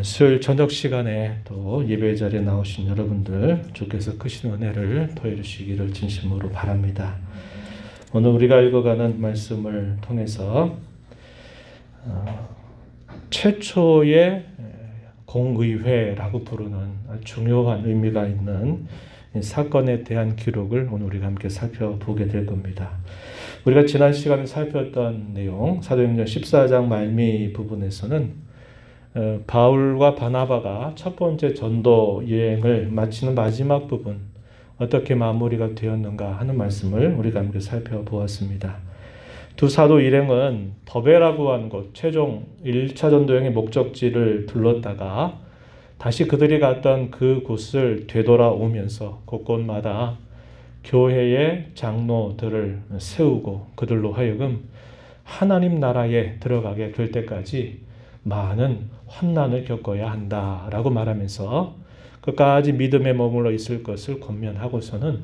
수요일 저녁 시간에 또 예배 자리에 나오신 여러분들 주께서 크신 은혜를 더해 주시기를 진심으로 바랍니다. 오늘 우리가 읽어가는 말씀을 통해서 최초의 공의회라고 부르는 중요한 의미가 있는 사건에 대한 기록을 오늘 우리가 함께 살펴보게 될 겁니다. 우리가 지난 시간에 살펴봤던 내용, 사도행전 14장 말미 부분에서는 바울과 바나바가 첫 번째 전도 여행을 마치는 마지막 부분, 어떻게 마무리가 되었는가 하는 말씀을 우리가 함께 살펴보았습니다. 두 사도 일행은 더베라고 하는 곳, 최종 1차 전도여행의 목적지를 둘렀다가 다시 그들이 갔던 그 곳을 되돌아오면서 곳곳마다 교회의 장로들을 세우고 그들로 하여금 하나님 나라에 들어가게 될 때까지 많은 환난을 겪어야 한다라고 말하면서 끝까지 믿음에 머물러 있을 것을 권면하고서는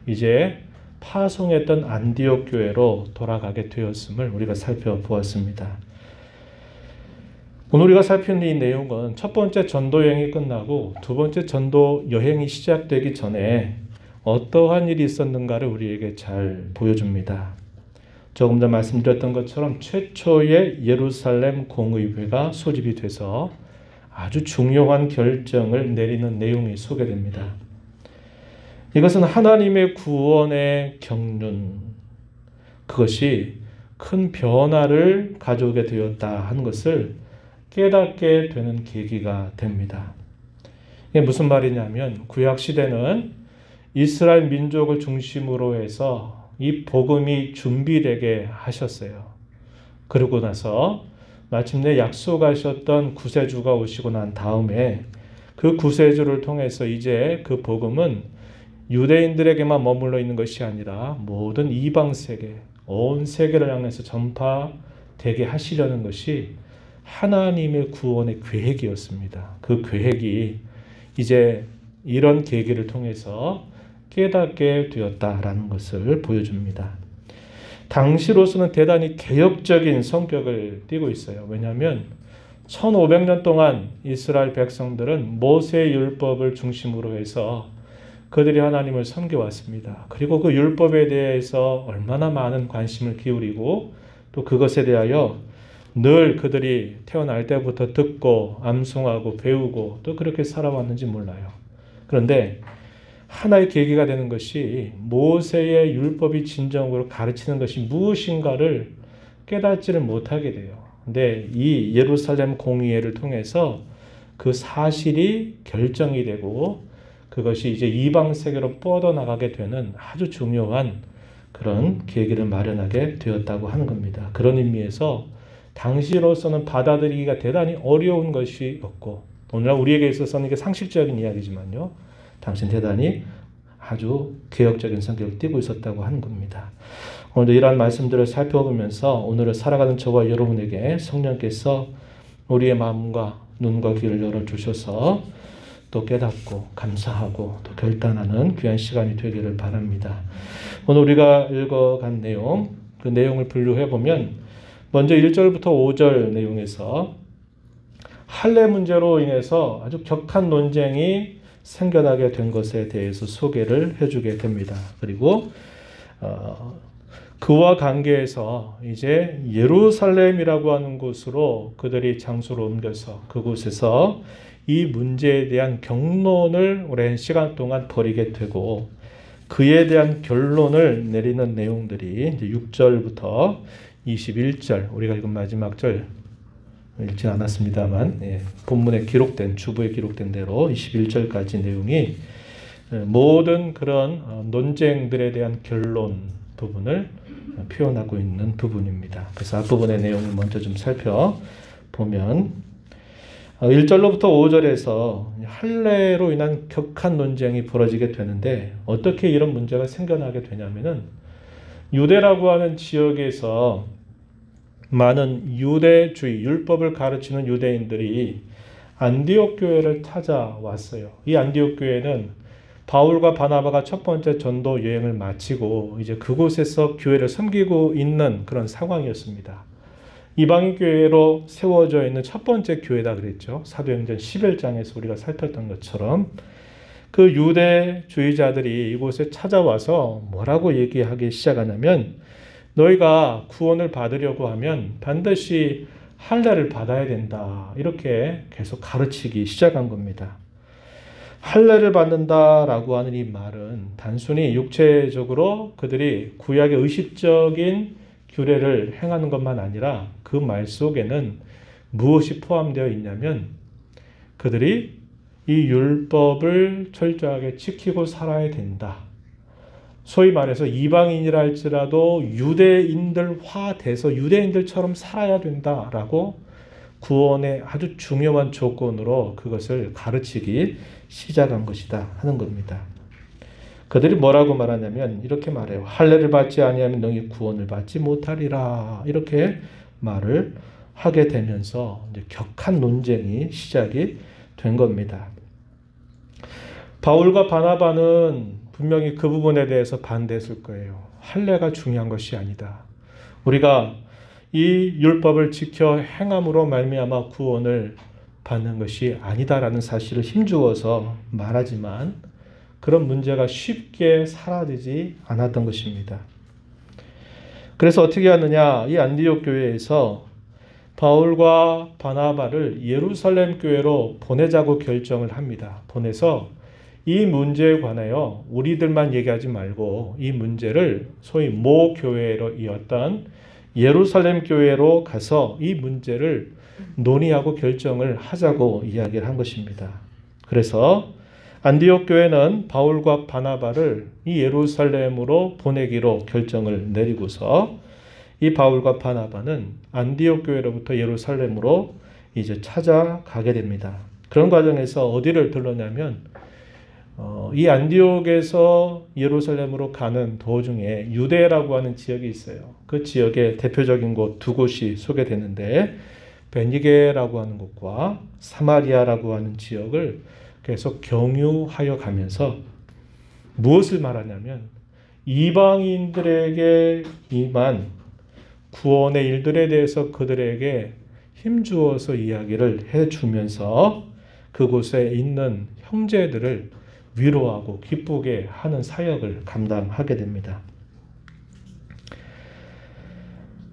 이제 파송했던 안디옥 교회로 돌아가게 되었음을 우리가 살펴보았습니다. 오늘 우리가 살피는 이 내용은 첫 번째 전도 여행이 끝나고 두 번째 전도 여행이 시작되기 전에 어떠한 일이 있었는가를 우리에게 잘 보여줍니다. 조금 전 말씀드렸던 것처럼 최초의 예루살렘 공의회가 소집이 돼서 아주 중요한 결정을 내리는 내용이 소개됩니다. 이것은 하나님의 구원의 경륜, 그것이 큰 변화를 가져오게 되었다 하는 것을 깨닫게 되는 계기가 됩니다. 이게 무슨 말이냐면 구약시대는 이스라엘 민족을 중심으로 해서 이 복음이 준비되게 하셨어요. 그러고 나서 마침내 약속하셨던 구세주가 오시고 난 다음에 그 구세주를 통해서 이제 그 복음은 유대인들에게만 머물러 있는 것이 아니라 모든 이방 세계, 온 세계를 향해서 전파되게 하시려는 것이 하나님의 구원의 계획이었습니다. 그 계획이 이제 이런 계기를 통해서 깨닫게 되었다라는 것을 보여줍니다. 당시로서는 대단히 개혁적인 성격을 띠고 있어요. 왜냐하면 1500년 동안 이스라엘 백성들은 모세의 율법을 중심으로 해서 그들이 하나님을 섬겨왔습니다. 그리고 그 율법에 대해서 얼마나 많은 관심을 기울이고 또 그것에 대하여 늘 그들이 태어날 때부터 듣고 암송하고 배우고 또 그렇게 살아왔는지 몰라요. 그런데 하나의 계기가 되는 것이 모세의 율법이 진정으로 가르치는 것이 무엇인가를 깨닫지를 못하게 돼요. 근데 이 예루살렘 공의회를 통해서 그 사실이 결정이 되고 그것이 이제 이방 세계로 뻗어나가게 되는 아주 중요한 그런 계기를 마련하게 되었다고 하는 겁니다. 그런 의미에서 당시로서는 받아들이기가 대단히 어려운 것이었고 오늘날 우리에게 있어서는 이게 상식적인 이야기지만요. 당신 대단히 아주 개혁적인 성격을 띠고 있었다고 하는 겁니다. 오늘도 이러한 말씀들을 살펴보면서 오늘을 살아가는 저와 여러분에게 성령께서 우리의 마음과 눈과 귀를 열어주셔서 또 깨닫고 감사하고 또 결단하는 귀한 시간이 되기를 바랍니다. 오늘 우리가 읽어간 내용, 그 내용을 분류해보면 먼저 1절부터 5절 내용에서 할례 문제로 인해서 아주 격한 논쟁이 생겨나게 된 것에 대해서 소개를 해주게 됩니다. 그리고 그와 관계해서 이제 예루살렘이라고 하는 곳으로 그들이 장소를 옮겨서 그곳에서 이 문제에 대한 경론을 오랜 시간 동안 벌이게 되고 그에 대한 결론을 내리는 내용들이 이제 6절부터 21절, 우리가 읽은 마지막 절 읽지 않았습니다만 본문에 기록된 주부에 기록된 대로 21절까지 내용이 모든 그런 논쟁들에 대한 결론 부분을 표현하고 있는 부분입니다. 그래서 앞부분의 내용을 먼저 좀 살펴보면 1절로부터 5절에서 할례로 인한 격한 논쟁이 벌어지게 되는데 어떻게 이런 문제가 생겨나게 되냐면은 유대라고 하는 지역에서 많은 유대주의, 율법을 가르치는 유대인들이 안디옥 교회를 찾아왔어요. 이 안디옥 교회는 바울과 바나바가 첫 번째 전도 여행을 마치고 이제 그곳에서 교회를 섬기고 있는 그런 상황이었습니다. 이방인 교회로 세워져 있는 첫 번째 교회다 그랬죠. 사도행전 11장에서 우리가 살폈던 것처럼 그 유대주의자들이 이곳에 찾아와서 뭐라고 얘기하기 시작하냐면 너희가 구원을 받으려고 하면 반드시 할례를 받아야 된다. 이렇게 계속 가르치기 시작한 겁니다. 할례를 받는다라고 하는 이 말은 단순히 육체적으로 그들이 구약의 의식적인 규례를 행하는 것만 아니라 그 말 속에는 무엇이 포함되어 있냐면 그들이 이 율법을 철저하게 지키고 살아야 된다. 소위 말해서 이방인이라 할지라도 유대인들화 돼서 유대인들처럼 살아야 된다라고 구원의 아주 중요한 조건으로 그것을 가르치기 시작한 것이다 하는 겁니다. 그들이 뭐라고 말하냐면 이렇게 말해요. 할례를 받지 아니하면 너희 구원을 받지 못하리라. 이렇게 말을 하게 되면서 이제 격한 논쟁이 시작이 된 겁니다. 바울과 바나바는 분명히 그 부분에 대해서 반대했을 거예요. 할례가 중요한 것이 아니다. 우리가 이 율법을 지켜 행함으로 말미암아 구원을 받는 것이 아니다라는 사실을 힘주어서 말하지만 그런 문제가 쉽게 사라지지 않았던 것입니다. 그래서 어떻게 하느냐? 이 안디옥 교회에서 바울과 바나바를 예루살렘 교회로 보내자고 결정을 합니다. 보내서 이 문제에 관하여 우리들만 얘기하지 말고 이 문제를 소위 모 교회로 이었던 예루살렘 교회로 가서 이 문제를 논의하고 결정을 하자고 이야기를 한 것입니다. 그래서 안디옥 교회는 바울과 바나바를 이 예루살렘으로 보내기로 결정을 내리고서 이 바울과 바나바는 안디옥 교회로부터 예루살렘으로 이제 찾아가게 됩니다. 그런 과정에서 어디를 들렀냐면 이 안디옥에서 예루살렘으로 가는 도중에 유대라고 하는 지역이 있어요. 그 지역의 대표적인 곳 두 곳이 소개되는데 베니게라고 하는 곳과 사마리아라고 하는 지역을 계속 경유하여 가면서 무엇을 말하냐면 이방인들에게 임한 구원의 일들에 대해서 그들에게 힘주어서 이야기를 해주면서 그곳에 있는 형제들을 위로하고 기쁘게 하는 사역을 감당하게 됩니다.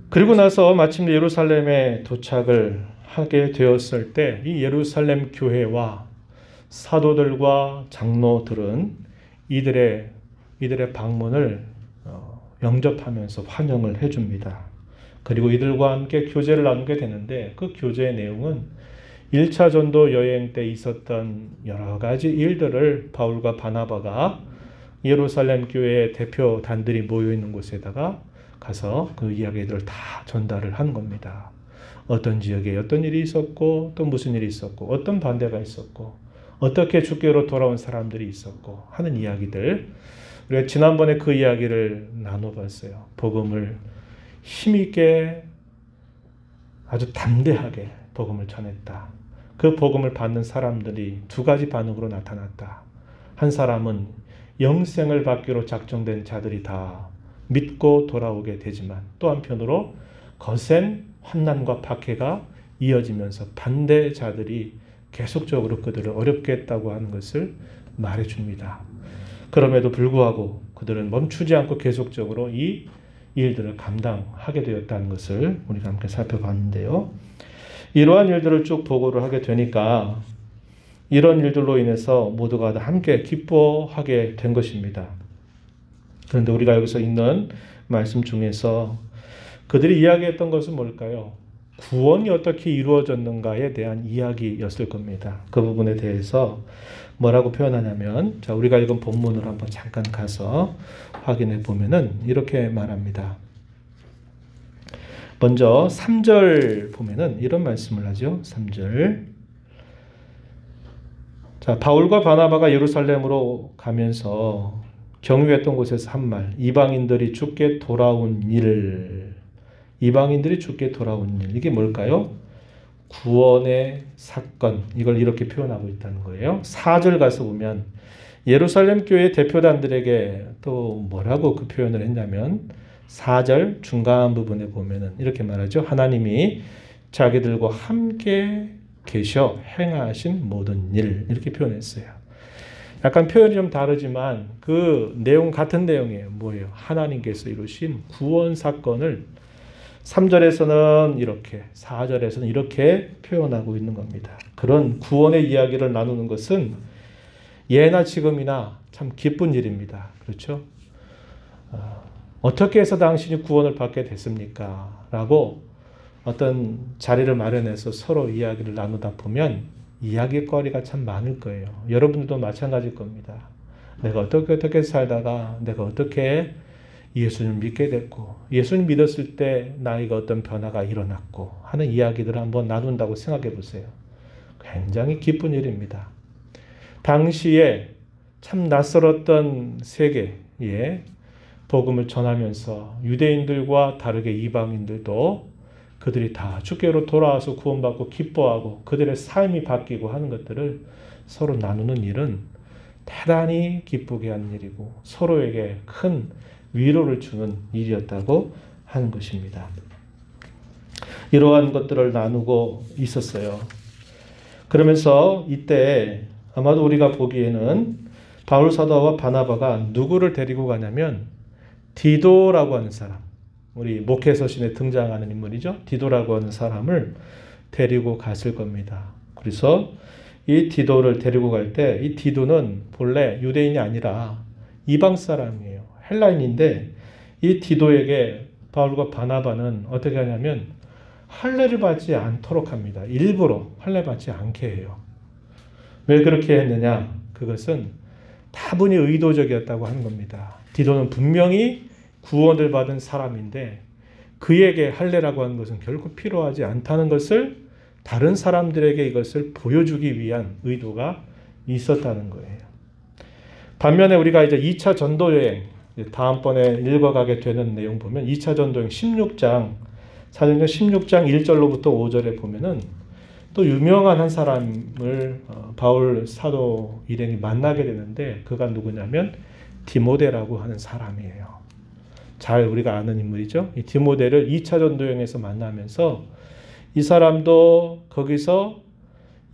그리고 나서 마침내 예루살렘에 도착을 하게 되었을 때 이 예루살렘 교회와 사도들과 장로들은 이들의 방문을 영접하면서 환영을 해줍니다. 그리고 이들과 함께 교제를 나누게 되는데 그 교제의 내용은 1차 전도 여행 때 있었던 여러 가지 일들을 바울과 바나바가 예루살렘 교회의 대표단들이 모여있는 곳에다가 가서 그 이야기들을 다 전달을 한 겁니다. 어떤 지역에 어떤 일이 있었고 또 무슨 일이 있었고 어떤 반대가 있었고 어떻게 주께로 돌아온 사람들이 있었고 하는 이야기들 우리가 지난번에 그 이야기를 나눠봤어요. 복음을 힘있게 아주 담대하게 복음을 전했다. 그 복음을 받는 사람들이 두 가지 반응으로 나타났다. 한 사람은 영생을 받기로 작정된 자들이 다 믿고 돌아오게 되지만 또 한편으로 거센 환난과 박해가 이어지면서 반대자들이 계속적으로 그들을 어렵게 했다고 하는 것을 말해줍니다. 그럼에도 불구하고 그들은 멈추지 않고 계속적으로 이 일들을 감당하게 되었다는 것을 우리가 함께 살펴봤는데요. 이러한 일들을 쭉 보고를 하게 되니까 이런 일들로 인해서 모두가 다 함께 기뻐하게 된 것입니다. 그런데 우리가 여기서 있는 말씀 중에서 그들이 이야기했던 것은 뭘까요? 구원이 어떻게 이루어졌는가에 대한 이야기였을 겁니다. 그 부분에 대해서 뭐라고 표현하냐면 자, 우리가 읽은 본문을 한번 잠깐 가서 확인해 보면은 이렇게 말합니다. 먼저 3절 보면은 이런 말씀을 하죠. 3절. 자, 바울과 바나바가 예루살렘으로 가면서 경유했던 곳에서 한 말, 이방인들이 주께 돌아온 일. 이방인들이 주께 돌아온 일. 이게 뭘까요? 구원의 사건. 이걸 이렇게 표현하고 있다는 거예요. 4절 가서 보면 예루살렘 교회 대표단들에게 또 뭐라고 그 표현을 했냐면 4절 중간 부분에 보면은 이렇게 말하죠. 하나님이 자기들과 함께 계셔 행하신 모든 일 이렇게 표현했어요. 약간 표현이 좀 다르지만 그 내용 같은 내용이에요. 뭐예요? 하나님께서 이루신 구원 사건을 3절에서는 이렇게 4절에서는 이렇게 표현하고 있는 겁니다. 그런 구원의 이야기를 나누는 것은 예나 지금이나 참 기쁜 일입니다. 그렇죠? 어떻게 해서 당신이 구원을 받게 됐습니까? 라고 어떤 자리를 마련해서 서로 이야기를 나누다 보면 이야기거리가 참 많을 거예요. 여러분들도 마찬가지일 겁니다. 내가 어떻게 살다가 내가 어떻게 예수님을 믿게 됐고 예수님 믿었을 때 나에게 어떤 변화가 일어났고 하는 이야기들을 한번 나눈다고 생각해 보세요. 굉장히 기쁜 일입니다. 당시에 참 낯설었던 세계에 복음을 전하면서 유대인들과 다르게 이방인들도 그들이 다 주께로 돌아와서 구원받고 기뻐하고 그들의 삶이 바뀌고 하는 것들을 서로 나누는 일은 대단히 기쁘게 하는 일이고 서로에게 큰 위로를 주는 일이었다고 하는 것입니다. 이러한 것들을 나누고 있었어요. 그러면서 이때 아마도 우리가 보기에는 바울 사도와 바나바가 누구를 데리고 가냐면 디도라고 하는 사람, 우리 목회서신에 등장하는 인물이죠. 디도라고 하는 사람을 데리고 갔을 겁니다. 그래서 이 디도를 데리고 갈 때 이 디도는 본래 유대인이 아니라 이방 사람이에요. 헬라인인데 이 디도에게 바울과 바나바는 어떻게 하냐면 할례를 받지 않도록 합니다. 일부러 할례 받지 않게 해요. 왜 그렇게 했느냐? 그것은 다분히 의도적이었다고 하는 겁니다. 디도는 분명히 구원을 받은 사람인데 그에게 할례라고 하는 것은 결코 필요하지 않다는 것을 다른 사람들에게 이것을 보여주기 위한 의도가 있었다는 거예요. 반면에 우리가 이제 2차 전도 여행, 다음번에 읽어가게 되는 내용 보면 2차 전도 여행 16장, 사도행전 16장 1절로부터 5절에 보면은 또 유명한 한 사람을 바울 사도 일행이 만나게 되는데 그가 누구냐면 디모데라고 하는 사람이에요. 잘 우리가 아는 인물이죠. 이 디모데를 2차 전도여행에서 만나면서 이 사람도 거기서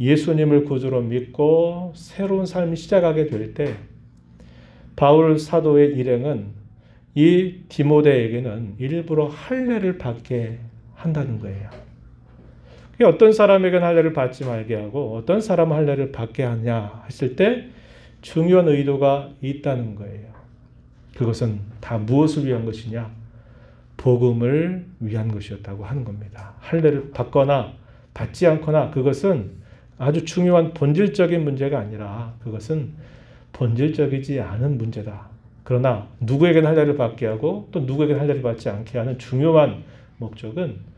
예수님을 구주로 믿고 새로운 삶을 시작하게 될 때 바울 사도의 일행은 이 디모데에게는 일부러 할례를 받게 한다는 거예요. 어떤 사람에게는 할례를 받지 말게 하고 어떤 사람은 할례를 받게 하냐 했을 때 중요한 의도가 있다는 거예요. 그것은 다 무엇을 위한 것이냐? 복음을 위한 것이었다고 하는 겁니다. 할례를 받거나 받지 않거나 그것은 아주 중요한 본질적인 문제가 아니라 그것은 본질적이지 않은 문제다. 그러나 누구에게는 할례를 받게 하고 또 누구에게는 할례를 받지 않게 하는 중요한 목적은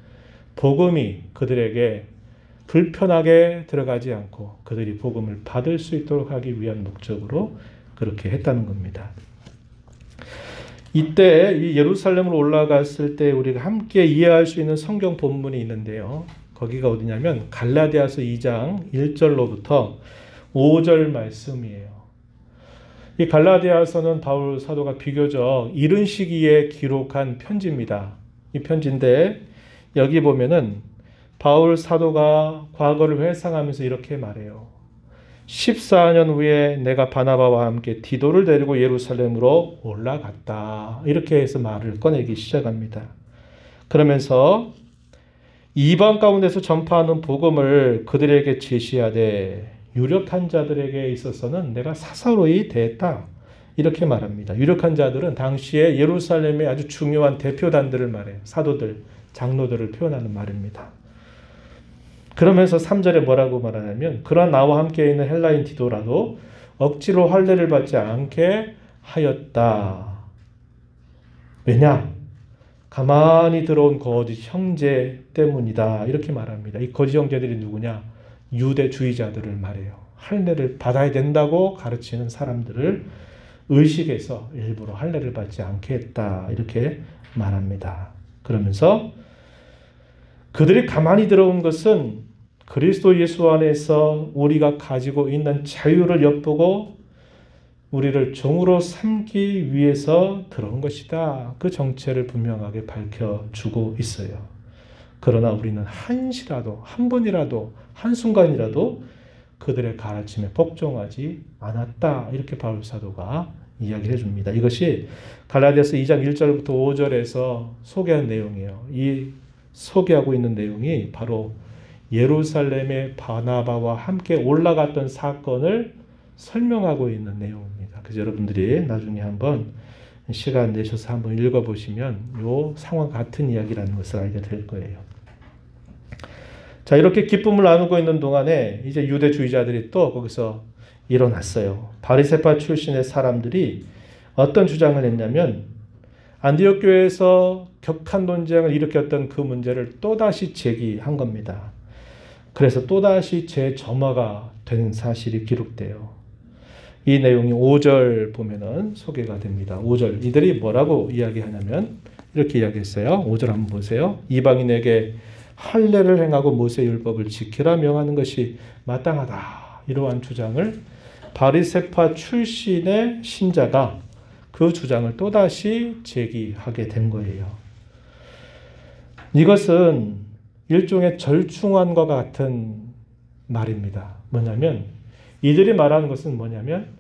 복음이 그들에게 불편하게 들어가지 않고 그들이 복음을 받을 수 있도록 하기 위한 목적으로 그렇게 했다는 겁니다. 이때 이 예루살렘으로 올라갔을 때 우리가 함께 이해할 수 있는 성경 본문이 있는데요. 거기가 어디냐면 갈라디아서 2장 1절로부터 5절 말씀이에요. 이 갈라디아서는 바울 사도가 비교적 이른 시기에 기록한 편지입니다. 이 편지인데 여기 보면은 바울 사도가 과거를 회상하면서 이렇게 말해요. 14년 후에 내가 바나바와 함께 디도를 데리고 예루살렘으로 올라갔다. 이렇게 해서 말을 꺼내기 시작합니다. 그러면서 이방 가운데서 전파하는 복음을 그들에게 제시하되 유력한 자들에게 있어서는 내가 사사로이 대했다. 이렇게 말합니다. 유력한 자들은 당시에 예루살렘의 아주 중요한 대표단들을 말해요. 사도들, 장로들을 표현하는 말입니다. 그러면서 3절에 뭐라고 말하냐면 그러나 나와 함께 있는 헬라인 디도라도 억지로 할례를 받지 않게 하였다. 왜냐? 가만히 들어온 거짓 형제 때문이다. 이렇게 말합니다. 이 거짓 형제들이 누구냐? 유대주의자들을 말해요. 할례를 받아야 된다고 가르치는 사람들을 의식해서 일부러 할례를 받지 않게 했다. 이렇게 말합니다. 그러면서 그들이 가만히 들어온 것은 그리스도 예수 안에서 우리가 가지고 있는 자유를 엿보고 우리를 종으로 삼기 위해서 들어온 것이다. 그 정체를 분명하게 밝혀주고 있어요. 그러나 우리는 한시라도, 한 번이라도, 한순간이라도 그들의 가르침에 복종하지 않았다. 이렇게 바울 사도가 이야기를 해줍니다. 이것이 갈라디아서 2장 1절부터 5절에서 소개한 내용이에요. 이 소개하고 있는 내용이 바로 예루살렘의 바나바와 함께 올라갔던 사건을 설명하고 있는 내용입니다. 그래서 여러분들이 나중에 한번 시간 내셔서 한번 읽어보시면 이 상황 같은 이야기라는 것을 알게 될 거예요. 자, 이렇게 기쁨을 나누고 있는 동안에 이제 유대주의자들이 또 거기서 일어났어요. 바리새파 출신의 사람들이 어떤 주장을 했냐면 안디옥 교회에서 격한 논쟁을 일으켰던 그 문제를 또다시 제기한 겁니다. 그래서 또다시 재점화가 된 사실이 기록돼요. 이 내용이 5절 보면은 소개가 됩니다. 5절 이들이 뭐라고 이야기하냐면 이렇게 이야기했어요. 5절 한번 보세요. 이방인에게 할례를 행하고 모세의 율법을 지키라 명하는 것이 마땅하다. 이러한 주장을 바리새파 출신의 신자가 그 주장을 또다시 제기하게 된 거예요. 이것은 일종의 절충안과 같은 말입니다. 뭐냐면 이들이 말하는 것은 뭐냐면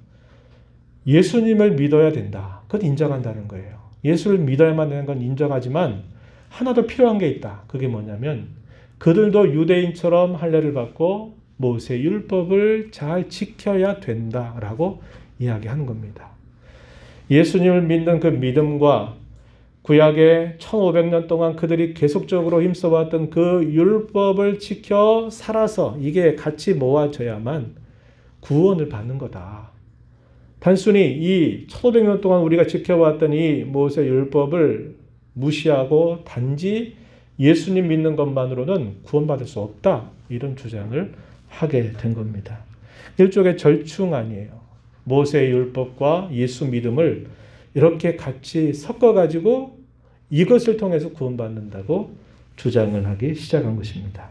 예수님을 믿어야 된다. 그것 인정한다는 거예요. 예수를 믿어야만 되는 건 인정하지만 하나 더 필요한 게 있다. 그게 뭐냐면 그들도 유대인처럼 할례를 받고 모세 율법을 잘 지켜야 된다라고 이야기하는 겁니다. 예수님을 믿는 그 믿음과 구약의 1500년 동안 그들이 계속적으로 힘써왔던 그 율법을 지켜 살아서 이게 같이 모아져야만 구원을 받는 거다. 단순히 이 1500년 동안 우리가 지켜왔던 이 모세 율법을 무시하고 단지 예수님 믿는 것만으로는 구원받을 수 없다. 이런 주장을 하게 된 겁니다. 일종의 절충안이에요. 모세의 율법과 예수 믿음을 이렇게 같이 섞어가지고 이것을 통해서 구원받는다고 주장을 하기 시작한 것입니다.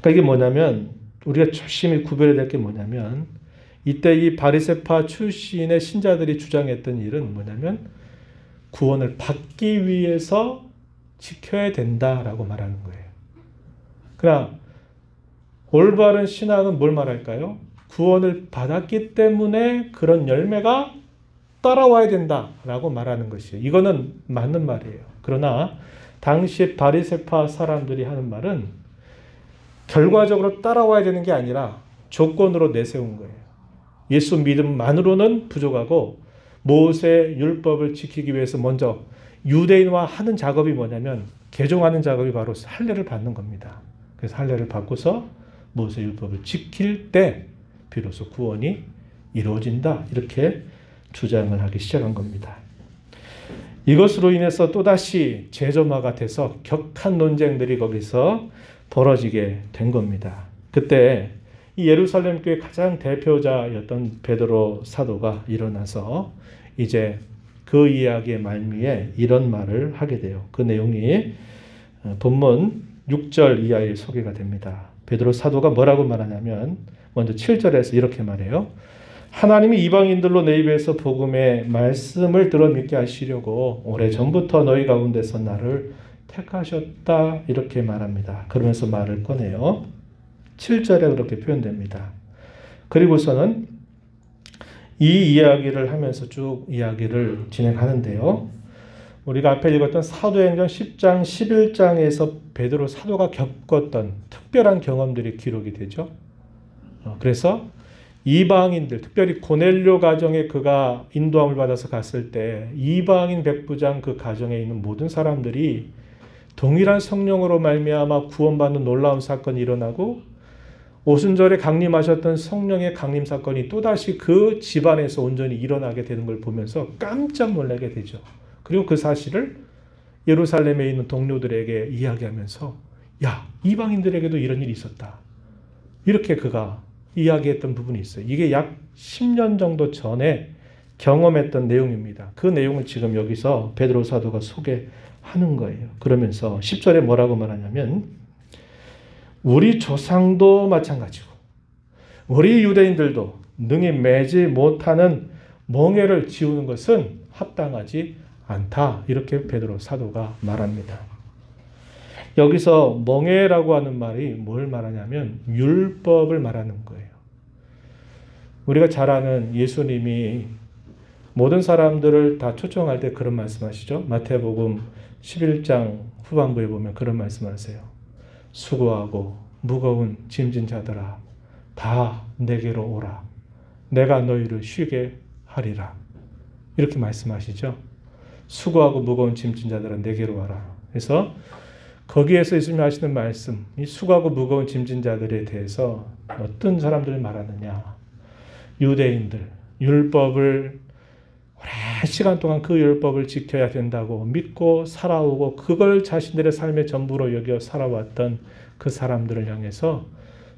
그러니까 이게 뭐냐면 우리가 조심히 구별해야 될 게 뭐냐면 이때 이 바리새파 출신의 신자들이 주장했던 일은 뭐냐면 구원을 받기 위해서 지켜야 된다라고 말하는 거예요. 그러나 올바른 신앙은 뭘 말할까요? 구원을 받았기 때문에 그런 열매가 따라와야 된다라고 말하는 것이에요. 이거는 맞는 말이에요. 그러나 당시 바리새파 사람들이 하는 말은 결과적으로 따라와야 되는 게 아니라 조건으로 내세운 거예요. 예수 믿음만으로는 부족하고 모세 율법을 지키기 위해서 먼저 유대인화하는 작업이 뭐냐면 개종하는 작업이 바로 할례를 받는 겁니다. 그래서 할례를 받고서 모세 율법을 지킬 때 비로소 구원이 이루어진다. 이렇게 주장을 하기 시작한 겁니다. 이것으로 인해서 또다시 재점화가 돼서 격한 논쟁들이 거기서 벌어지게 된 겁니다. 그때 이 예루살렘 교회 가장 대표자였던 베드로 사도가 일어나서 이제 그 이야기의 말미에 이런 말을 하게 돼요. 그 내용이 본문 6절 이하에 소개가 됩니다. 베드로 사도가 뭐라고 말하냐면 먼저 7절에서 이렇게 말해요. 하나님이 이방인들로 내 입에서 복음의 말씀을 들어 믿게 하시려고 오래전부터 너희 가운데서 나를 택하셨다. 이렇게 말합니다. 그러면서 말을 꺼내요. 7절에 그렇게 표현됩니다. 그리고서는 이 이야기를 하면서 쭉 이야기를 진행하는데요. 우리가 앞에 읽었던 사도행전 10장, 11장에서 베드로 사도가 겪었던 특별한 경험들이 기록이 되죠. 그래서 이방인들, 특별히 고넬료 가정에 그가 인도함을 받아서 갔을 때 이방인 백부장 그 가정에 있는 모든 사람들이 동일한 성령으로 말미암아 구원받는 놀라운 사건이 일어나고 오순절에 강림하셨던 성령의 강림 사건이 또다시 그 집안에서 온전히 일어나게 되는 걸 보면서 깜짝 놀라게 되죠. 그리고 그 사실을 예루살렘에 있는 동료들에게 이야기하면서 야, 이방인들에게도 이런 일이 있었다. 이렇게 그가 이야기했던 부분이 있어요. 이게 약 10년 정도 전에 경험했던 내용입니다. 그 내용을 지금 여기서 베드로 사도가 소개하는 거예요. 그러면서 10절에 뭐라고 말하냐면 우리 조상도 마찬가지고 우리 유대인들도 능히 매지 못하는 멍에를 지우는 것은 합당하지 않다. 이렇게 베드로 사도가 말합니다. 여기서 멍에라고 하는 말이 뭘 말하냐면 율법을 말하는 거예요. 우리가 잘 아는 예수님이 모든 사람들을 다 초청할 때 그런 말씀하시죠. 마태복음 11장 후반부에 보면 그런 말씀하세요. 수고하고 무거운 짐진 자들아 다 내게로 오라. 내가 너희를 쉬게 하리라. 이렇게 말씀하시죠. 수고하고 무거운 짐진 자들아 내게로 와라. 그래서 거기에서 예수님이 하시는 말씀, 이 수고하고 무거운 짐진 자들에 대해서 어떤 사람들을 말하느냐. 유대인들, 율법을 오랜 시간 동안 그 율법을 지켜야 된다고 믿고 살아오고 그걸 자신들의 삶의 전부로 여겨 살아왔던 그 사람들을 향해서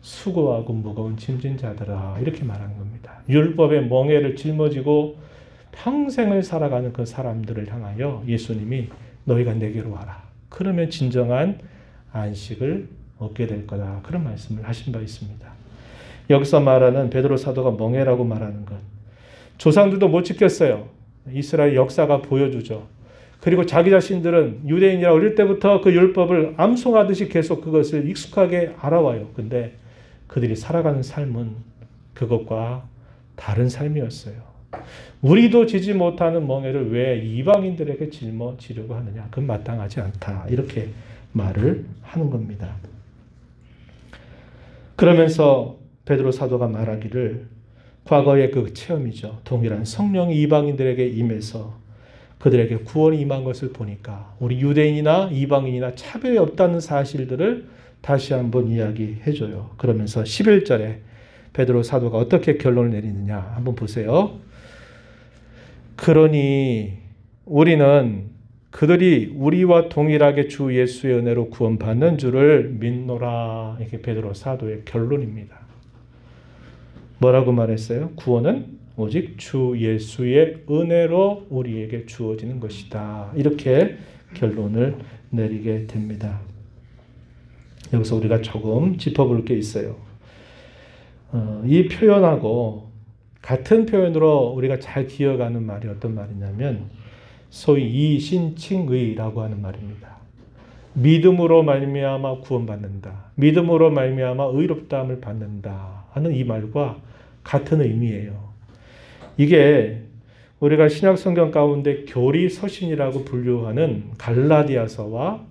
수고하고 무거운 짐진 자들아 이렇게 말하는 겁니다. 율법의 멍에를 짊어지고 평생을 살아가는 그 사람들을 향하여 예수님이 너희가 내게로 와라. 그러면 진정한 안식을 얻게 될 거다. 그런 말씀을 하신 바 있습니다. 여기서 말하는 베드로 사도가 멍에라고 말하는 것. 조상들도 못 지켰어요. 이스라엘 역사가 보여주죠. 그리고 자기 자신들은 유대인이라 어릴 때부터 그 율법을 암송하듯이 계속 그것을 익숙하게 알아와요. 근데 그들이 살아가는 삶은 그것과 다른 삶이었어요. 우리도 지지 못하는 멍에를 왜 이방인들에게 짊어지려고 하느냐. 그건 마땅하지 않다. 이렇게 말을 하는 겁니다. 그러면서 베드로 사도가 말하기를 과거의 그 체험이죠. 동일한 성령이 이방인들에게 임해서 그들에게 구원이 임한 것을 보니까 우리 유대인이나 이방인이나 차별이 없다는 사실들을 다시 한번 이야기해줘요. 그러면서 11절에 베드로 사도가 어떻게 결론을 내리느냐 한번 보세요. 그러니 우리는 그들이 우리와 동일하게 주 예수의 은혜로 구원받는 줄을 믿노라. 이게 베드로 사도의 결론입니다. 뭐라고 말했어요? 구원은 오직 주 예수의 은혜로 우리에게 주어지는 것이다. 이렇게 결론을 내리게 됩니다. 여기서 우리가 조금 짚어볼 게 있어요. 이 표현하고 같은 표현으로 우리가 잘 기억하는 말이 어떤 말이냐면 소위 이신칭의라고 하는 말입니다. 믿음으로 말미암아 구원받는다. 믿음으로 말미암아 의롭다함을 받는다 하는 이 말과 같은 의미예요. 이게 우리가 신약 성경 가운데 교리 서신이라고 분류하는 갈라디아서와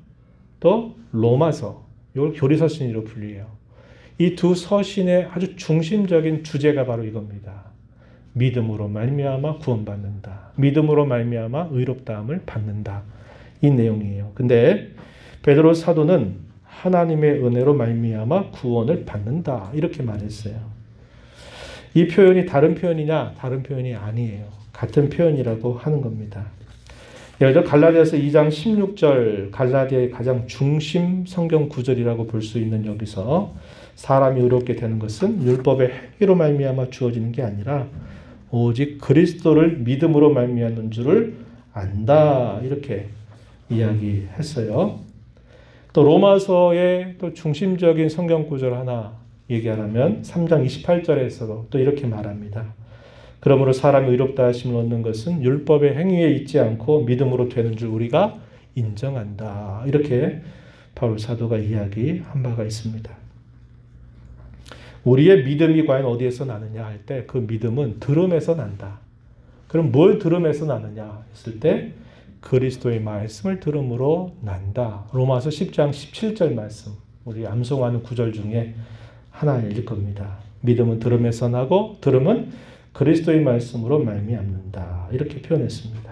또 로마서, 이걸 교리 서신으로 분류해요. 이 두 서신의 아주 중심적인 주제가 바로 이겁니다. 믿음으로 말미암아 구원받는다. 믿음으로 말미암아 의롭다함을 받는다. 이 내용이에요. 근데 베드로 사도는 하나님의 은혜로 말미암아 구원을 받는다. 이렇게 말했어요. 이 표현이 다른 표현이냐? 다른 표현이 아니에요. 같은 표현이라고 하는 겁니다. 예를 들어 갈라디아서 2장 16절 갈라디아의 가장 중심 성경 구절이라고 볼 수 있는 여기서 사람이 의롭게 되는 것은 율법의 행위로 말미암아 주어지는 게 아니라 오직 그리스도를 믿음으로 말미암는 줄을 안다. 이렇게 이야기했어요. 또 로마서의 또 중심적인 성경 구절 하나 얘기하라면 3장 28절에서도 또 이렇게 말합니다. 그러므로 사람이 의롭다 하심을 얻는 것은 율법의 행위에 있지 않고 믿음으로 되는 줄 우리가 인정한다. 이렇게 바울 사도가 이야기한 바가 있습니다. 우리의 믿음이 과연 어디에서 나느냐 할 때 그 믿음은 들음에서 난다. 그럼 뭘 들음에서 나느냐 했을 때 그리스도의 말씀을 들음으로 난다. 로마서 10장 17절 말씀, 우리 암송하는 구절 중에 하나일 겁니다. 믿음은 들음에서 나고 들음은 그리스도의 말씀으로 말미암는다. 이렇게 표현했습니다.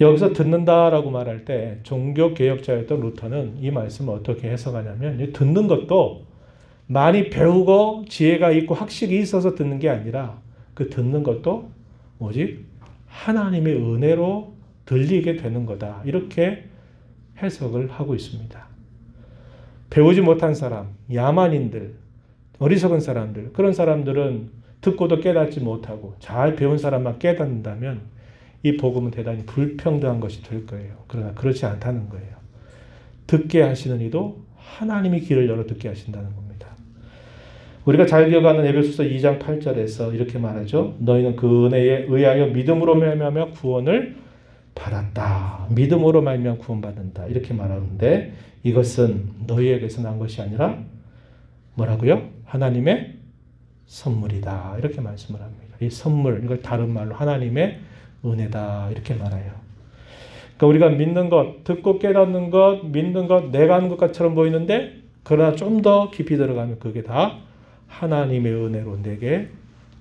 여기서 듣는다라고 말할 때 종교개혁자였던 루터는 이 말씀을 어떻게 해석하냐면 듣는 것도 많이 배우고 지혜가 있고 학식이 있어서 듣는 게 아니라 그 듣는 것도 오직 하나님의 은혜로 들리게 되는 거다. 이렇게 해석을 하고 있습니다. 배우지 못한 사람, 야만인들, 어리석은 사람들, 그런 사람들은 듣고도 깨닫지 못하고 잘 배운 사람만 깨닫는다면 이 복음은 대단히 불평등한 것이 될 거예요. 그러나 그렇지 않다는 거예요. 듣게 하시는 이도 하나님이 길을 열어 듣게 하신다는 겁니다. 우리가 잘 기억하는 에베소서 2장 8절에서 이렇게 말하죠. 너희는 그 은혜에 의하여 믿음으로 말미암아 구원을 받았다. 믿음으로 말미암아 구원받는다. 이렇게 말하는데 이것은 너희에게서 난 것이 아니라 뭐라고요? 하나님의 선물이다. 이렇게 말씀을 합니다. 이 선물, 이걸 다른 말로 하나님의 은혜다. 이렇게 말해요. 그러니까 우리가 믿는 것, 듣고 깨닫는 것, 믿는 것, 내가 하는 것처럼 보이는데 그러나 좀 더 깊이 들어가면 그게 다 하나님의 은혜로 내게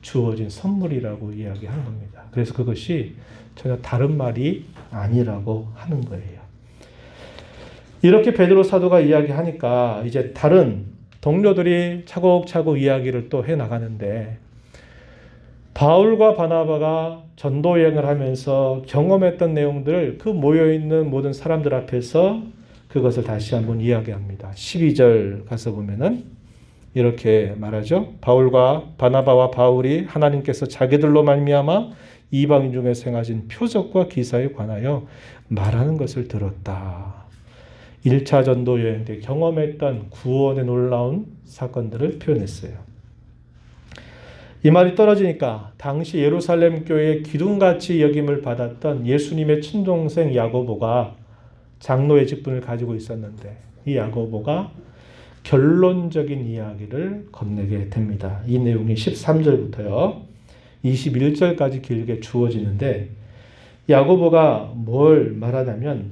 주어진 선물이라고 이야기하는 겁니다. 그래서 그것이 전혀 다른 말이 아니라고 하는 거예요. 이렇게 베드로 사도가 이야기하니까 이제 다른 동료들이 차곡차곡 이야기를 또 해나가는데 바울과 바나바가 전도 여행을 하면서 경험했던 내용들을 그 모여있는 모든 사람들 앞에서 그것을 다시 한번 이야기합니다. 12절 가서 보면은 이렇게 말하죠. 바울과 바나바와 바울이 하나님께서 자기들로 말미암아 이방인 중에 행하신 표적과 기사에 관하여 말하는 것을 들었다. 1차 전도 여행 때 경험했던 구원의 놀라운 사건들을 표현했어요. 이 말이 떨어지니까 당시 예루살렘 교회의 기둥같이 여김을 받았던 예수님의 친동생 야고보가 장로의 직분을 가지고 있었는데 이 야고보가 결론적인 이야기를 건네게 됩니다. 이 내용이 13절부터요. 21절까지 길게 주어지는데 야고보가 뭘 말하냐면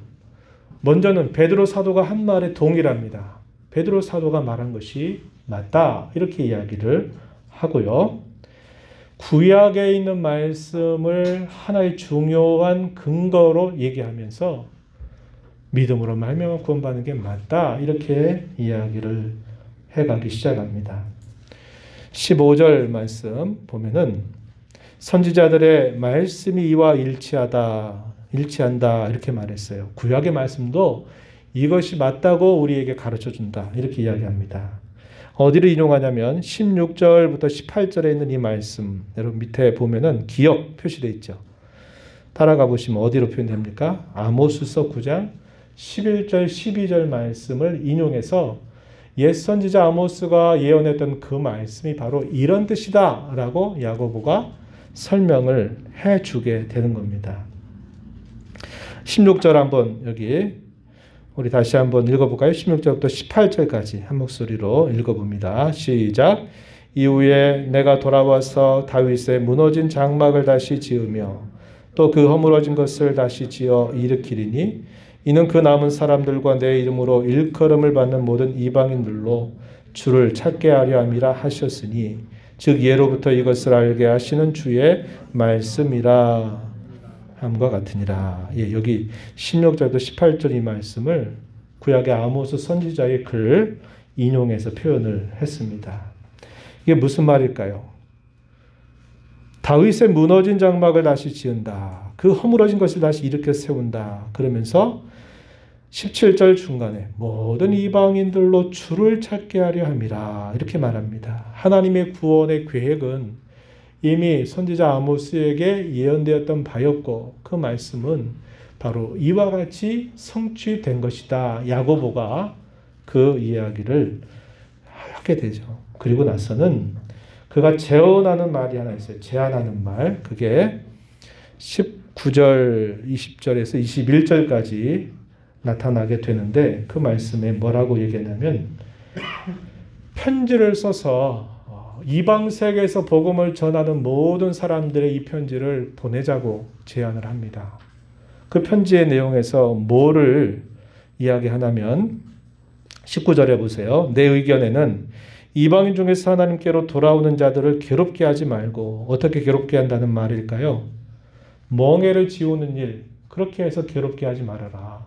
먼저는 베드로 사도가 한 말에 동일합니다. 베드로 사도가 말한 것이 맞다. 이렇게 이야기를 하고요. 구약에 있는 말씀을 하나의 중요한 근거로 얘기하면서 믿음으로 말미암아 구원받는 게 맞다. 이렇게 이야기를 해가기 시작합니다. 15절 말씀 보면은 선지자들의 말씀이 이와 일치한다. 이렇게 말했어요. 구약의 말씀도 이것이 맞다고 우리에게 가르쳐준다. 이렇게 이야기합니다. 어디를 인용하냐면 16절부터 18절에 있는 이 말씀 여러분 밑에 보면은 기억 표시되어 있죠. 따라가 보시면 어디로 표현됩니까? 아모스서 9장 11절 12절 말씀을 인용해서 옛 선지자 아모스가 예언했던 그 말씀이 바로 이런 뜻이다 라고 야고보가 설명을 해주게 되는 겁니다. 16절 한번 여기 우리 다시 한번 읽어볼까요? 16절부터 18절까지 한 목소리로 읽어봅니다. 시작. 이후에 내가 돌아와서 다윗의 무너진 장막을 다시 지으며 또 그 허물어진 것을 다시 지어 일으키리니 이는 그 남은 사람들과 내 이름으로 일컬음을 받는 모든 이방인들로 주를 찾게 하려 함이라 하셨으니 즉 예로부터 이것을 알게 하시는 주의 말씀이라 함과 같으니라. 예, 여기 16절부터 18절 이 말씀을 구약의 아모스 선지자의 글 인용해서 표현을 했습니다. 이게 무슨 말일까요? 다윗의 무너진 장막을 다시 지은다. 그 허물어진 것을 다시 일으켜 세운다. 그러면서 17절 중간에 모든 이방인들로 주를 찾게 하려 함이라. 이렇게 말합니다. 하나님의 구원의 계획은 이미 선지자 아모스에게 예언되었던 바였고 그 말씀은 바로 이와 같이 성취된 것이다. 야고보가 그 이야기를 하게 되죠. 그리고 나서는 그가 제언하는 말이 하나 있어요. 제안하는 말. 그게 19절, 20절에서 21절까지 나타나게 되는데 그 말씀에 뭐라고 얘기했냐면 편지를 써서 이방 세계에서 복음을 전하는 모든 사람들의 이 편지를 보내자고 제안을 합니다. 그 편지의 내용에서 뭐를 이야기하냐면 19절에 보세요. 내 의견에는 이방인 중에서 하나님께로 돌아오는 자들을 괴롭게 하지 말고 어떻게 괴롭게 한다는 말일까요? 멍에를 지우는 일, 그렇게 해서 괴롭게 하지 말아라.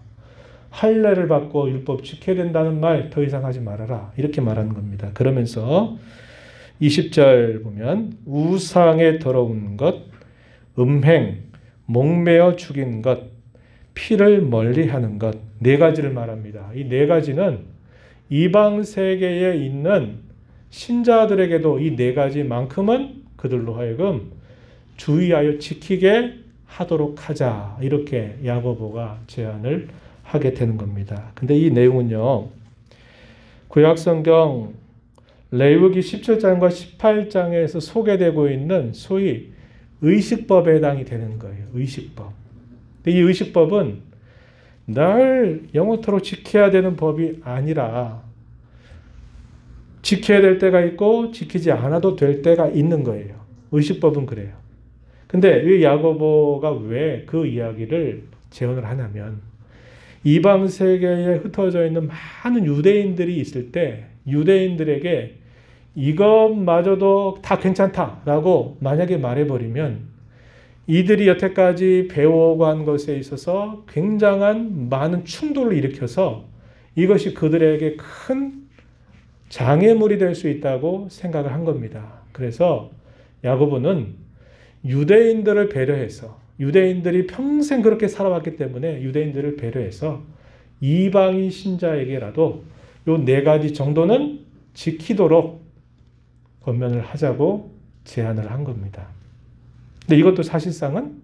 할례를 받고 율법 지켜야 된다는 말 더 이상 하지 말아라. 이렇게 말하는 겁니다. 그러면서 20절 보면 우상에 더러운 것, 음행, 목매어 죽인 것, 피를 멀리하는 것, 네 가지를 말합니다. 이 네 가지는 이방 세계에 있는 신자들에게도 이 네 가지만큼은 그들로 하여금 주의하여 지키게 하도록 하자. 이렇게 야고보가 제안을 하게 되는 겁니다. 근데 이 내용은요, 구약 성경 레위기 17장과 18장에서 소개되고 있는 소위 의식법에 해당이 되는 거예요. 의식법. 근데 이 의식법은 늘 영원토록 지켜야 되는 법이 아니라 지켜야 될 때가 있고 지키지 않아도 될 때가 있는 거예요. 의식법은 그래요. 근데 이 야고보가 왜 그 이야기를 재현을 하냐면 이방 세계에 흩어져 있는 많은 유대인들이 있을 때 유대인들에게 이것마저도 다 괜찮다라고 만약에 말해버리면 이들이 여태까지 배워간 것에 있어서 굉장한 많은 충돌을 일으켜서 이것이 그들에게 큰 장애물이 될 수 있다고 생각을 한 겁니다. 그래서 야고보는 유대인들을 배려해서 유대인들이 평생 그렇게 살아왔기 때문에 유대인들을 배려해서 이방인 신자에게라도 요 4가지 정도는 지키도록 권면을 하자고 제안을 한 겁니다. 근데 이것도 사실상은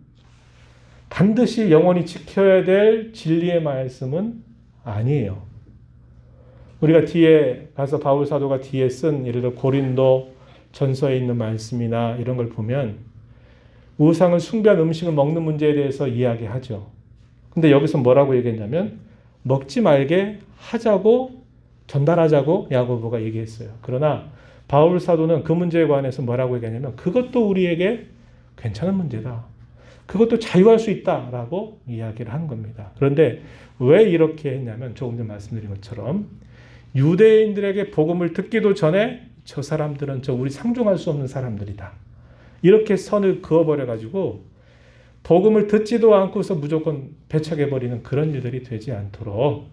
반드시 영원히 지켜야 될 진리의 말씀은 아니에요. 우리가 뒤에 가서 바울 사도가 뒤에 쓴 예를 들어 고린도 전서에 있는 말씀이나 이런 걸 보면 우상을 숭배한 음식을 먹는 문제에 대해서 이야기하죠. 근데 여기서 뭐라고 얘기했냐면 먹지 말게 하자고 전달하자고 야고보가 얘기했어요. 그러나 바울 사도는 그 문제에 관해서 뭐라고 얘기하냐면 그것도 우리에게 괜찮은 문제다. 그것도 자유할 수 있다라고 이야기를 한 겁니다. 그런데 왜 이렇게 했냐면 조금 전에 말씀드린 것처럼 유대인들에게 복음을 듣기도 전에 저 사람들은 우리 상종할 수 없는 사람들이다. 이렇게 선을 그어버려가지고 복음을 듣지도 않고서 무조건 배척해버리는 그런 일들이 되지 않도록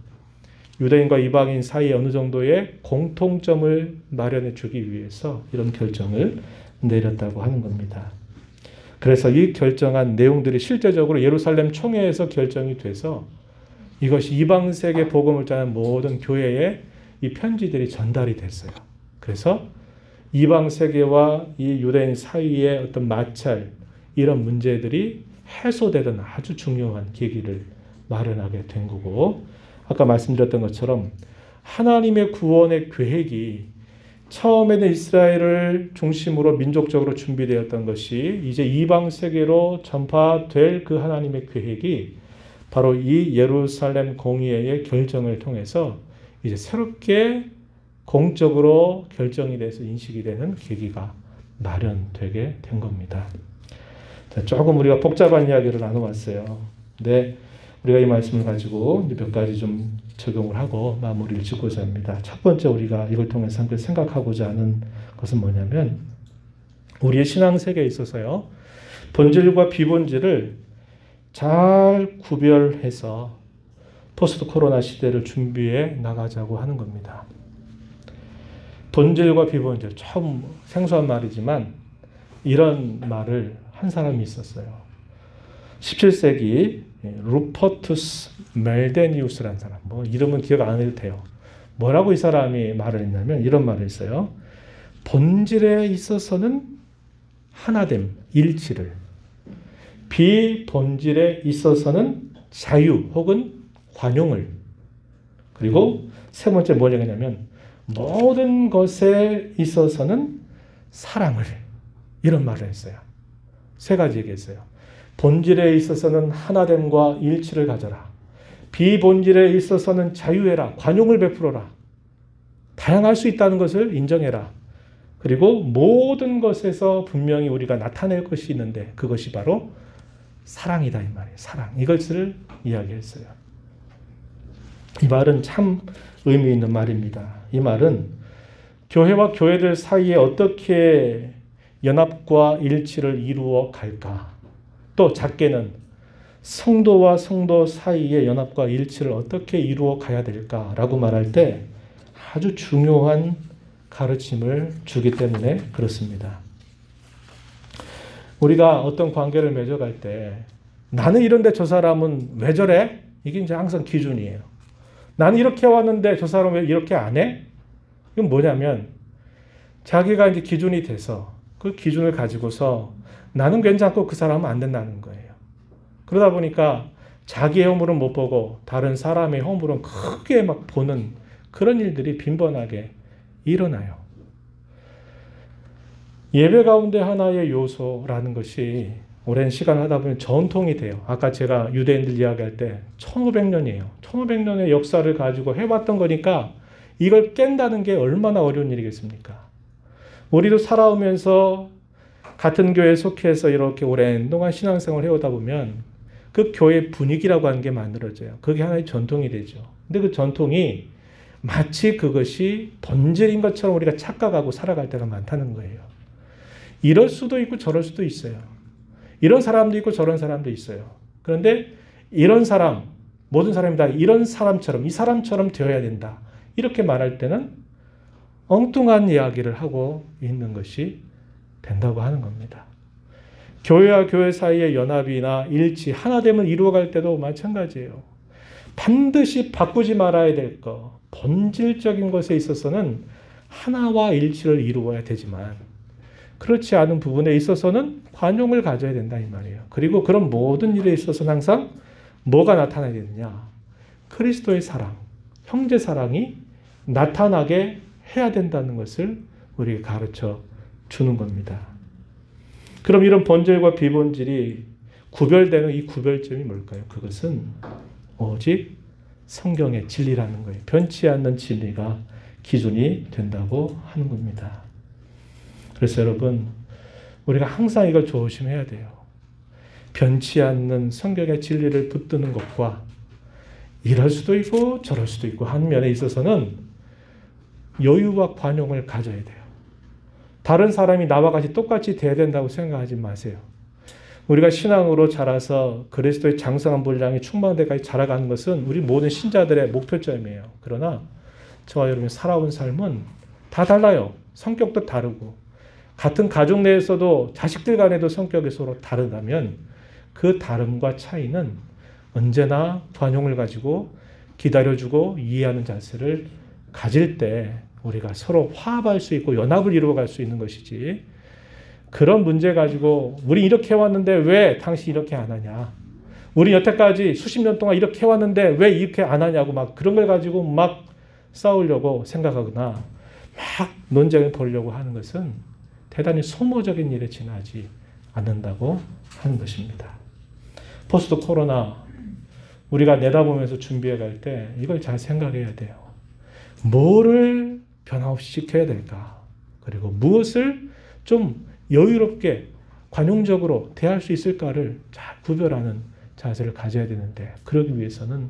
유대인과 이방인 사이에 어느 정도의 공통점을 마련해 주기 위해서 이런 결정을 내렸다고 하는 겁니다. 그래서 이 결정한 내용들이 실제적으로 예루살렘 총회에서 결정이 돼서 이것이 이방 세계 복음을 전하는 모든 교회에 이 편지들이 전달이 됐어요. 그래서 이방 세계와 이 유대인 사이의 어떤 마찰 이런 문제들이 해소되던 아주 중요한 계기를 마련하게 된 거고 아까 말씀드렸던 것처럼 하나님의 구원의 계획이 처음에는 이스라엘을 중심으로 민족적으로 준비되었던 것이 이제 이방 세계로 전파될 그 하나님의 계획이 바로 이 예루살렘 공의회의 결정을 통해서 이제 새롭게 공적으로 결정이 돼서 인식이 되는 계기가 마련되게 된 겁니다. 자, 조금 우리가 복잡한 이야기를 나눠봤어요. 근데 우리가 이 말씀을 가지고 몇 가지 좀 적용을 하고 마무리를 짓고자 합니다. 첫 번째 우리가 이걸 통해서 함께 생각하고자 하는 것은 뭐냐면 우리의 신앙 세계에 있어서요. 본질과 비본질을 잘 구별해서 포스트 코로나 시대를 준비해 나가자고 하는 겁니다. 본질과 비본질, 처음 생소한 말이지만 이런 말을 한 사람이 있었어요. 17세기 루퍼투스 멜데니우스라는 사람, 이름은 기억 안 해도 돼요. 뭐라고 이 사람이 말을 했냐면 이런 말을 했어요. 본질에 있어서는 하나됨, 일치를, 비본질에 있어서는 자유 혹은 관용을, 그리고 세 번째 뭐냐 하냐면 모든 것에 있어서는 사랑을, 이런 말을 했어요. 세 가지 얘기했어요. 본질에 있어서는 하나됨과 일치를 가져라. 비본질에 있어서는 자유해라. 관용을 베풀어라. 다양할 수 있다는 것을 인정해라. 그리고 모든 것에서 분명히 우리가 나타낼 것이 있는데 그것이 바로 사랑이다 이 말이에요. 사랑. 이것을 이야기했어요. 이 말은 참 의미 있는 말입니다. 이 말은 교회와 교회들 사이에 어떻게 연합과 일치를 이루어 갈까? 또 작게는 성도와 성도 사이의 연합과 일치를 어떻게 이루어 가야 될까라고 말할 때 아주 중요한 가르침을 주기 때문에 그렇습니다. 우리가 어떤 관계를 맺어갈 때 나는 이런데 저 사람은 왜 저래? 이게 이제 항상 기준이에요. 나는 이렇게 왔는데 저 사람은 왜 이렇게 안 해? 이건 뭐냐면 자기가 이제 기준이 돼서 그 기준을 가지고서 나는 괜찮고 그 사람은 안 된다는 거예요. 그러다 보니까 자기의 허물은 못 보고 다른 사람의 허물은 크게 막 보는 그런 일들이 빈번하게 일어나요. 예배 가운데 하나의 요소라는 것이 오랜 시간을 하다 보면 전통이 돼요. 아까 제가 유대인들 이야기할 때 1500년이에요. 1500년의 역사를 가지고 해왔던 거니까 이걸 깬다는 게 얼마나 어려운 일이겠습니까? 우리도 살아오면서 같은 교회에 속해서 이렇게 오랜 동안 신앙생활을 해오다 보면 그 교회 분위기라고 하는 게 만들어져요. 그게 하나의 전통이 되죠. 근데 그 전통이 마치 그것이 본질인 것처럼 우리가 착각하고 살아갈 때가 많다는 거예요. 이럴 수도 있고 저럴 수도 있어요. 이런 사람도 있고 저런 사람도 있어요. 그런데 이런 사람, 모든 사람이 다 이런 사람처럼, 이 사람처럼 되어야 된다. 이렇게 말할 때는 엉뚱한 이야기를 하고 있는 것이 된다고 하는 겁니다. 교회와 교회 사이의 연합이나 일치, 하나됨을 이루어갈 때도 마찬가지예요. 반드시 바꾸지 말아야 될 것, 본질적인 것에 있어서는 하나와 일치를 이루어야 되지만 그렇지 않은 부분에 있어서는 관용을 가져야 된다 이 말이에요. 그리고 그런 모든 일에 있어서는 항상 뭐가 나타나야 되느냐? 그리스도의 사랑, 형제 사랑이 나타나게 해야 된다는 것을 우리에게 가르쳐 주는 겁니다. 그럼 이런 본질과 비본질이 구별되는 이 구별점이 뭘까요? 그것은 오직 성경의 진리라는 거예요. 변치 않는 진리가 기준이 된다고 하는 겁니다. 그래서 여러분, 우리가 항상 이걸 조심해야 돼요. 변치 않는 성경의 진리를 붙드는 것과 이럴 수도 있고 저럴 수도 있고 한 면에 있어서는 여유와 관용을 가져야 돼요. 다른 사람이 나와 같이 똑같이 돼야 된다고 생각하지 마세요. 우리가 신앙으로 자라서 그리스도의 장성한 분량이 충만한 데까지 자라가는 것은 우리 모든 신자들의 목표점이에요. 그러나 저와 여러분이 살아온 삶은 다 달라요. 성격도 다르고 같은 가족 내에서도 자식들 간에도 성격이 서로 다르다면 그 다름과 차이는 언제나 관용을 가지고 기다려주고 이해하는 자세를 가질 때 우리가 서로 화합할 수 있고 연합을 이루어갈 수 있는 것이지, 그런 문제 가지고 우리 이렇게 해왔는데 왜 당신 이렇게 안 하냐, 우리 여태까지 수십 년 동안 이렇게 해왔는데 왜 이렇게 안 하냐고 막 그런 걸 가지고 막 싸우려고 생각하거나 막 논쟁을 벌려고 하는 것은 대단히 소모적인 일에 지나지 않는다고 하는 것입니다. 포스트 코로나 우리가 내다보면서 준비해 갈 때 이걸 잘 생각해야 돼요. 뭐를 변화없이 지켜야 될까? 그리고 무엇을 좀 여유롭게 관용적으로 대할 수 있을까를 잘 구별하는 자세를 가져야 되는데, 그러기 위해서는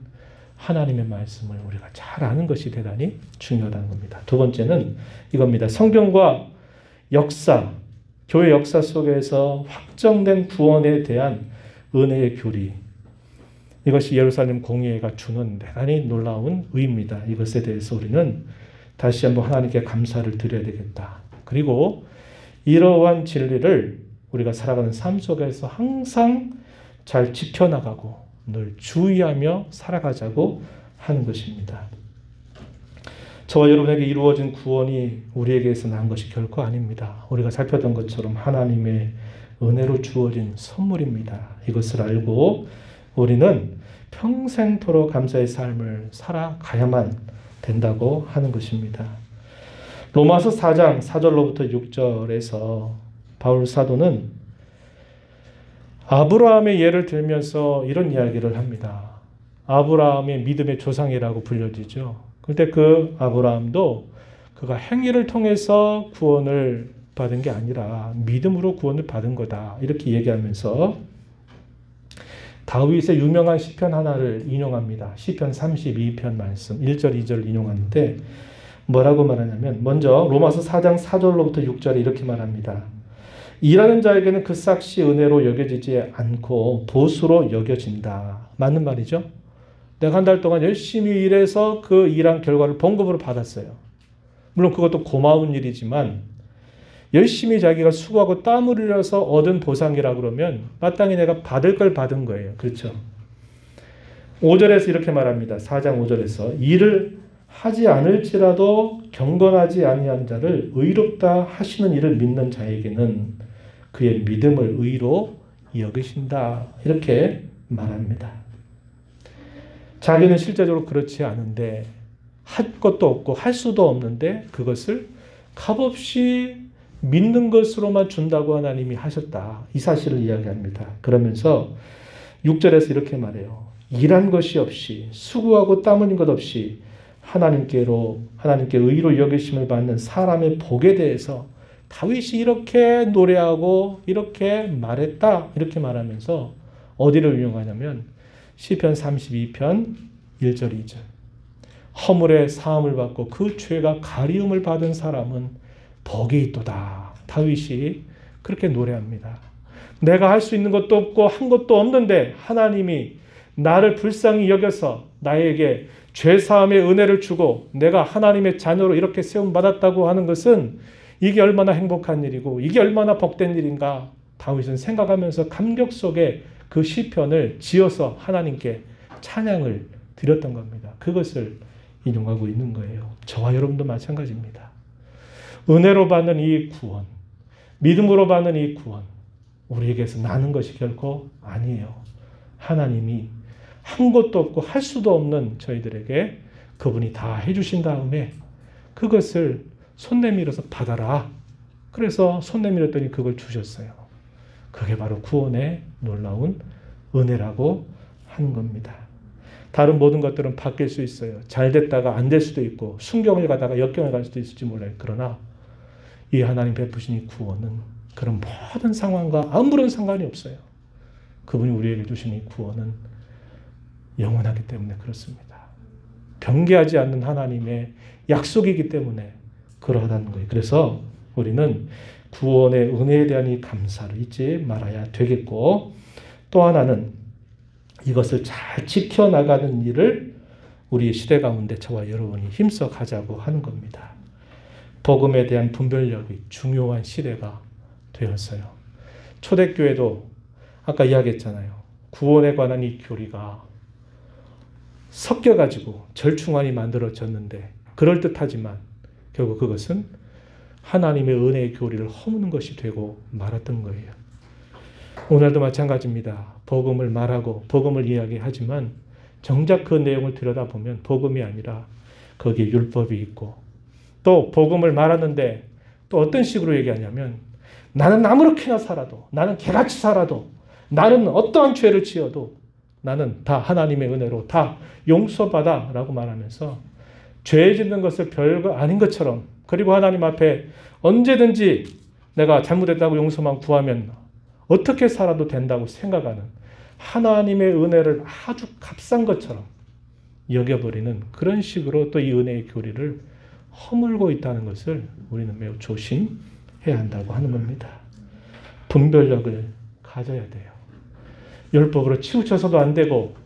하나님의 말씀을 우리가 잘 아는 것이 대단히 중요하다는 겁니다. 두 번째는 이겁니다. 성경과 역사, 교회 역사 속에서 확정된 구원에 대한 은혜의 교리. 이것이 예루살렘 공의회가 주는 대단히 놀라운 의입니다. 이것에 대해서 우리는 다시 한번 하나님께 감사를 드려야 되겠다. 그리고 이러한 진리를 우리가 살아가는 삶 속에서 항상 잘 지켜나가고 늘 주의하며 살아가자고 하는 것입니다. 저와 여러분에게 이루어진 구원이 우리에게서 난 것이 결코 아닙니다. 우리가 살펴본 것처럼 하나님의 은혜로 주어진 선물입니다. 이것을 알고 우리는 평생토록 감사의 삶을 살아가야만 된다고 하는 것입니다. 로마서 4장 4절로부터 6절에서 바울 사도는 아브라함의 예를 들면서 이런 이야기를 합니다. 아브라함의 믿음의 조상이라고 불려지죠. 그런데 그 아브라함도 그가 행위를 통해서 구원을 받은 게 아니라 믿음으로 구원을 받은 거다, 이렇게 얘기하면서 다윗의 유명한 시편 하나를 인용합니다. 시편 32편 말씀 1절 2절 인용하는데 뭐라고 말하냐면, 먼저 로마서 4장 4절로부터 6절에 이렇게 말합니다. 일하는 자에게는 그 삭시 은혜로 여겨지지 않고 보수로 여겨진다. 맞는 말이죠. 내가 한 달 동안 열심히 일해서 그 일한 결과를 봉급으로 받았어요. 물론 그것도 고마운 일이지만 열심히 자기가 수고하고 땀을 흘려서 얻은 보상이라 그러면 마땅히 내가 받을 걸 받은 거예요. 그렇죠? 5절에서 이렇게 말합니다. 4장 5절에서 일을 하지 않을지라도 경건하지 아니한 자를 의롭다 하시는 이를 믿는 자에게는 그의 믿음을 의로 여기신다, 이렇게 말합니다. 자기는 실제적으로 그렇지 않은데 할 것도 없고 할 수도 없는데 그것을 값없이 믿는 것으로만 준다고 하나님이 하셨다. 이 사실을 이야기합니다. 그러면서 6절에서 이렇게 말해요. 일한 것이 없이 수고하고 땀 흘린 것 없이 하나님께 의로 여기심을 받는 사람의 복에 대해서 다윗이 이렇게 노래하고 이렇게 말했다. 이렇게 말하면서 어디를 인용하냐면 시편 32편 1절 2절. 허물의 사함을 받고 그 죄가 가리움을 받은 사람은 복이 있도다. 다윗이 그렇게 노래합니다. 내가 할 수 있는 것도 없고 한 것도 없는데 하나님이 나를 불쌍히 여겨서 나에게 죄사함의 은혜를 주고 내가 하나님의 자녀로 이렇게 세움받았다고 하는 것은 이게 얼마나 행복한 일이고 이게 얼마나 복된 일인가 다윗은 생각하면서 감격 속에 그 시편을 지어서 하나님께 찬양을 드렸던 겁니다. 그것을 인용하고 있는 거예요. 저와 여러분도 마찬가지입니다. 은혜로 받는 이 구원, 믿음으로 받는 이 구원, 우리에게서 나는 것이 결코 아니에요. 하나님이 한 것도 없고 할 수도 없는 저희들에게 그분이 다 해주신 다음에 그것을 손 내밀어서 받아라. 그래서 손 내밀었더니 그걸 주셨어요. 그게 바로 구원의 놀라운 은혜라고 하는 겁니다. 다른 모든 것들은 바뀔 수 있어요. 잘 됐다가 안 될 수도 있고 순경을 가다가 역경을 갈 수도 있을지 몰라요. 그러나 이 하나님 베푸신 이 구원은 그런 모든 상황과 아무런 상관이 없어요. 그분이 우리에게 주신 이 구원은 영원하기 때문에 그렇습니다. 변개하지 않는 하나님의 약속이기 때문에 그러하다는 거예요. 그래서 우리는 구원의 은혜에 대한 이 감사를 잊지 말아야 되겠고 또 하나는 이것을 잘 지켜나가는 일을 우리 시대 가운데 저와 여러분이 힘써 가자고 하는 겁니다. 복음에 대한 분별력이 중요한 시대가 되었어요. 초대교회도 아까 이야기했잖아요. 구원에 관한 이 교리가 섞여가지고 절충안이 만들어졌는데 그럴듯하지만 결국 그것은 하나님의 은혜의 교리를 허무는 것이 되고 말았던 거예요. 오늘도 마찬가지입니다. 복음을 말하고 복음을 이야기하지만 정작 그 내용을 들여다보면 복음이 아니라 거기에 율법이 있고 또 복음을 말하는데 또 어떤 식으로 얘기하냐면 나는 아무렇게나 살아도 나는 개같이 살아도 나는 어떠한 죄를 지어도 나는 다 하나님의 은혜로 다 용서받아 라고 말하면서 죄 짓는 것을 별거 아닌 것처럼 그리고 하나님 앞에 언제든지 내가 잘못했다고 용서만 구하면 어떻게 살아도 된다고 생각하는 하나님의 은혜를 아주 값싼 것처럼 여겨버리는 그런 식으로 또 이 은혜의 교리를 허물고 있다는 것을 우리는 매우 조심해야 한다고 하는 겁니다. 분별력을 가져야 돼요. 율법으로 치우쳐서도 안 되고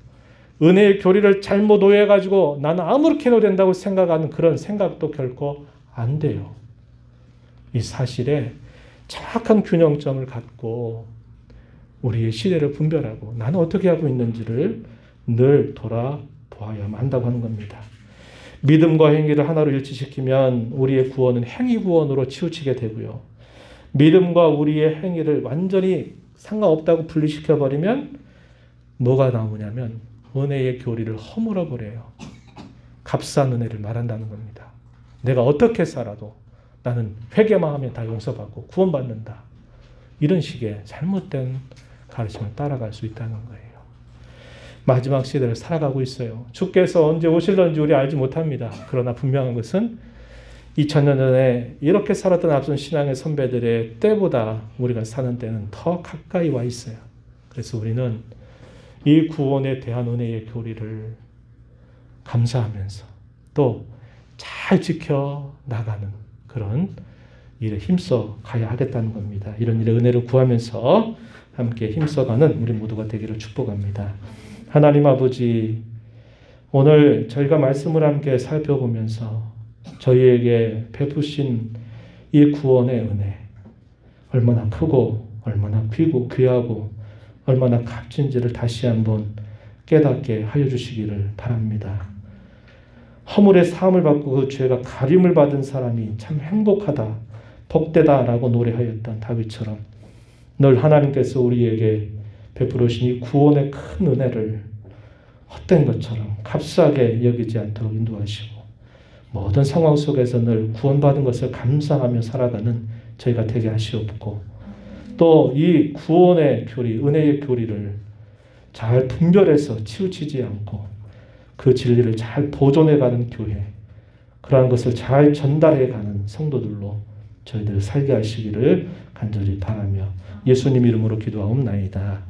은혜의 교리를 잘못 오해해가지고 나는 아무렇게 해도 된다고 생각하는 그런 생각도 결코 안 돼요. 이 사실에 정확한 균형점을 갖고 우리의 시대를 분별하고 나는 어떻게 하고 있는지를 늘 돌아보아야만 한다고 하는 겁니다. 믿음과 행위를 하나로 일치시키면 우리의 구원은 행위 구원으로 치우치게 되고요. 믿음과 우리의 행위를 완전히 상관없다고 분리시켜버리면 뭐가 나오냐면 은혜의 교리를 허물어버려요. 값싼 은혜를 말한다는 겁니다. 내가 어떻게 살아도 나는 회개만 하면 다 용서받고 구원받는다. 이런 식의 잘못된 가르침을 따라갈 수 있다는 거예요. 마지막 시대를 살아가고 있어요. 주께서 언제 오실런지 우리 알지 못합니다. 그러나 분명한 것은 2000년 전에 이렇게 살았던 앞선 신앙의 선배들의 때보다 우리가 사는 때는 더 가까이 와 있어요. 그래서 우리는 이 구원에 대한 은혜의 교리를 감사하면서 또 잘 지켜나가는 그런 일에 힘써 가야 하겠다는 겁니다. 이런 일에 은혜를 구하면서 함께 힘써가는 우리 모두가 되기를 축복합니다. 하나님 아버지, 오늘 저희가 말씀을 함께 살펴보면서 저희에게 베푸신 이 구원의 은혜 얼마나 크고 얼마나 귀하고 얼마나 값진지를 다시 한번 깨닫게 하여 주시기를 바랍니다. 허물의 사함을 받고 그 죄가 가림을 받은 사람이 참 행복하다, 복되다라고 노래하였던 다윗처럼 늘 하나님께서 우리에게 베풀으신 이 구원의 큰 은혜를 헛된 것처럼 값싸게 여기지 않도록 인도하시고 모든 상황 속에서 늘 구원받은 것을 감사하며 살아가는 저희가 되게 하시옵고 또 이 구원의 교리, 은혜의 교리를 잘 분별해서 치우치지 않고 그 진리를 잘 보존해가는 교회, 그러한 것을 잘 전달해가는 성도들로 저희들 살게 하시기를 간절히 바라며 예수님 이름으로 기도하옵나이다.